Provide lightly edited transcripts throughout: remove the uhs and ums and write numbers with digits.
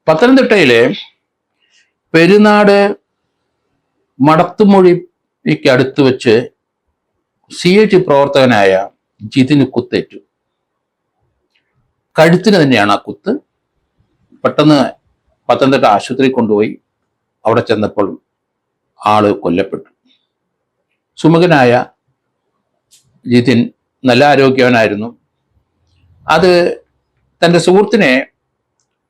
പത്തനംതിട്ടയിലെ പെരുന്നാട് മടത്തുമൊഴിക്ക് അടുത്ത് വെച്ച് CIT പ്രവർത്തകനായ ജിതിന് കുത്തേറ്റു. കഴുത്തിന് തന്നെയാണ് ആ കുത്ത്. പെട്ടെന്ന് പത്തനംതിട്ട ആശുപത്രി കൊണ്ടുപോയി. അവിടെ ചെന്നപ്പോൾ ആള് കൊല്ലപ്പെട്ടു. സുമുഖനായ ജിതിൻ നല്ല ആരോഗ്യവാനായിരുന്നു. അത് തൻ്റെ സുഹൃത്തിനെ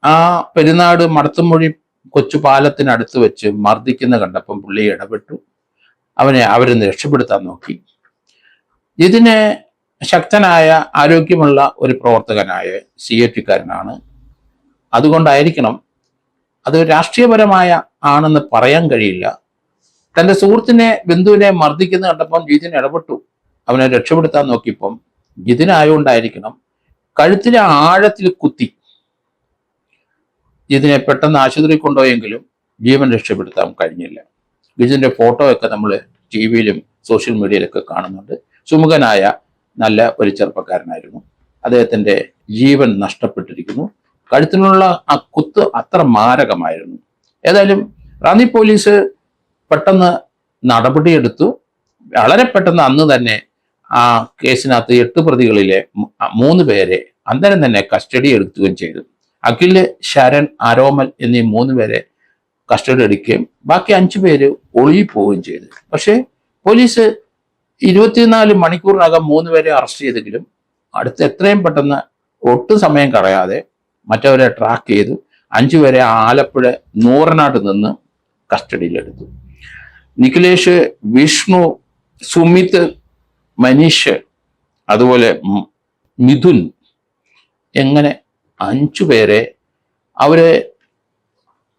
ആ പെരുന്നാട് മടത്തുമൊഴി കൊച്ചു പാലത്തിനടുത്ത് വെച്ച് മർദ്ദിക്കുന്ന കണ്ടപ്പം പുള്ളി ഇടപെട്ടു. അവരൊന്ന് രക്ഷപ്പെടുത്താൻ നോക്കി. ഇതിന് ശക്തനായ ആരോഗ്യമുള്ള ഒരു പ്രവർത്തകനായ CIT-കാരനാണ്. അതുകൊണ്ടായിരിക്കണം, അത് രാഷ്ട്രീയപരമായ ആണെന്ന് പറയാൻ കഴിയില്ല. തൻ്റെ സുഹൃത്തിനെ ബന്ധുവിനെ മർദ്ദിക്കുന്ന കണ്ടപ്പം ജിതിൻ ഇടപെട്ടു. അവനെ രക്ഷപ്പെടുത്താൻ നോക്കിയപ്പം ജിതിനായോണ്ടായിരിക്കണം കഴുത്തിലെ ആഴത്തിൽ കുത്തി. ജിതിനെ പെട്ടെന്ന് ആശുപത്രി കൊണ്ടുപോയെങ്കിലും ജീവൻ രക്ഷപ്പെടുത്താൻ കഴിഞ്ഞില്ല. ജിതിൻ്റെ ഫോട്ടോ ഒക്കെ നമ്മൾ TV-യിലും സോഷ്യൽ മീഡിയയിലൊക്കെ കാണുന്നുണ്ട്. സുമുഖനായ നല്ല ഒരു ചെറുപ്പക്കാരനായിരുന്നു. അദ്ദേഹത്തിൻ്റെ ജീവൻ നഷ്ടപ്പെട്ടിരിക്കുന്നു. കഴുത്തിനുള്ള ആ കുത്ത് അത്ര മാരകമായിരുന്നു. ഏതായാലും റാന്നി പോലീസ് പെട്ടെന്ന് നടപടിയെടുത്തു. വളരെ പെട്ടെന്ന് അന്ന് തന്നെ ആ കേസിനകത്ത് 8 പ്രതികളിലെ 3 പേരെ അന്നേരം തന്നെ കസ്റ്റഡി എടുക്കുകയും ചെയ്തു. അഖില്, ശരൺ, ആരോമൽ എന്നീ 3 പേരെ കസ്റ്റഡി എടുക്കുകയും ബാക്കി 5 പേര് ഒളിയിൽ പോവുകയും ചെയ്തു. പക്ഷേ പോലീസ് 24 മണിക്കൂറിനകം 3 പേരെ അറസ്റ്റ് ചെയ്തെങ്കിലും അടുത്ത് എത്രയും പെട്ടെന്ന് ഒട്ടും സമയം കളയാതെ മറ്റവരെ ട്രാക്ക് ചെയ്തു. 5 പേരെ ആലപ്പുഴ നൂറനാട് നിന്ന് കസ്റ്റഡിയിലെടുത്തു. നിഖിലേഷ്, വിഷ്ണു, സുമിത്, മനീഷ്, അതുപോലെ മിഥുൻ, എങ്ങനെ 5 പേരെ അവരെ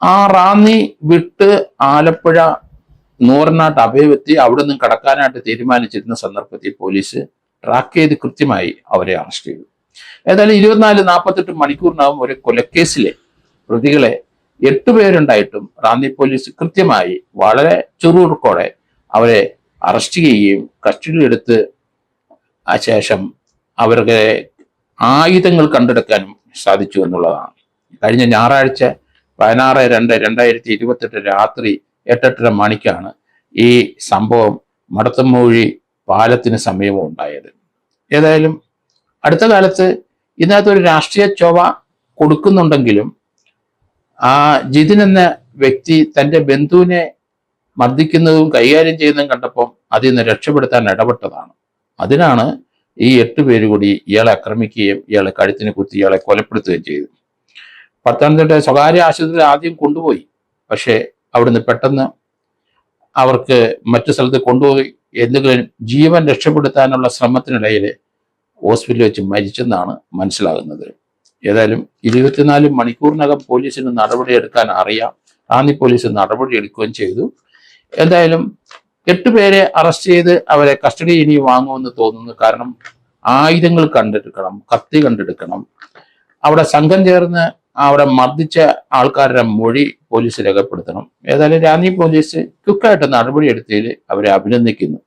ആ റാന്നി വിട്ട് ആലപ്പുഴ നൂറനാട്ട് അഭയവെത്തി അവിടെ നിന്ന് കടക്കാനായിട്ട് തീരുമാനിച്ചിരുന്ന സന്ദർഭത്തിൽ പോലീസ് ട്രാക്ക് ചെയ്ത് കൃത്യമായി അവരെ അറസ്റ്റ് ചെയ്തു. ഏതായാലും 24-48 മണിക്കൂറിനകം ഒരു കൊലക്കേസിലെ പ്രതികളെ 8 പേരുണ്ടായിട്ടും റാന്നി പോലീസ് കൃത്യമായി വളരെ ചുറുചുറുക്കോടെ അവരെ അറസ്റ്റ് ചെയ്യുകയും കസ്റ്റഡിയിലെടുത്ത് ആ ശേഷം അവരുടെ ആയുധങ്ങൾ കണ്ടെടുക്കാനും സാധിച്ചു എന്നുള്ളതാണ്. കഴിഞ്ഞ ഞായറാഴ്ച 16/2/2028 രാത്രി 8:30 മണിക്കാണ് ഈ സംഭവം മടത്തുമൊഴി പാലത്തിന് സമീപം ഉണ്ടായത്. ഏതായാലും അടുത്ത കാലത്ത് ഇതിനകത്തൊരു രാഷ്ട്രീയ ചൊവ്വ കൊടുക്കുന്നുണ്ടെങ്കിലും ആ ജിതിൻ എന്ന വ്യക്തി തൻ്റെ ബന്ധുവിനെ മർദ്ദിക്കുന്നതും കൈകാര്യം ചെയ്യുന്നതും കണ്ടപ്പം അതിൽ നിന്ന് രക്ഷപ്പെടുത്താൻ ഇടപെട്ടതാണ്. അതിനാണ് ഈ 8 പേര് കൂടി ഇയാളെ ആക്രമിക്കുകയും ഇയാളെ കഴുത്തിന് കുത്തി ഇയാളെ കൊലപ്പെടുത്തുകയും ചെയ്തു. പത്തനംതിട്ട സ്വകാര്യ ആശുപത്രിയിൽ ആദ്യം കൊണ്ടുപോയി. പക്ഷേ അവിടുന്ന് പെട്ടെന്ന് അവർക്ക് മറ്റു സ്ഥലത്ത് കൊണ്ടുപോയി എന്തെങ്കിലും ജീവൻ രക്ഷപ്പെടുത്താനുള്ള ശ്രമത്തിനിടയിൽ ഹോസ്പിറ്റലിൽ വെച്ച് മരിച്ചെന്നാണ് മനസ്സിലാകുന്നത്. ഏതായാലും 24 മണിക്കൂറിനകം പോലീസിന് നടപടിയെടുക്കാൻ അറിയാം. റാന്നി പോലീസ് നടപടി എടുക്കുകയും ചെയ്തു. എന്തായാലും 8 പേരെ അറസ്റ്റ് ചെയ്ത് അവരെ കസ്റ്റഡി ഇനി വാങ്ങുമെന്ന് തോന്നുന്നു. കാരണം ആയുധങ്ങൾ കണ്ടെടുക്കണം, കത്തി കണ്ടെടുക്കണം. അവിടെ സംഘം ചേർന്ന് അവിടെ മർദ്ദിച്ച ആൾക്കാരുടെ മൊഴി പോലീസ് രേഖപ്പെടുത്തണം. ഏതായാലും റാന്നി പോലീസ് ക്വിക്കായിട്ട് നടപടിയെടുത്തതിൽ അവരെ അഭിനന്ദിക്കുന്നു.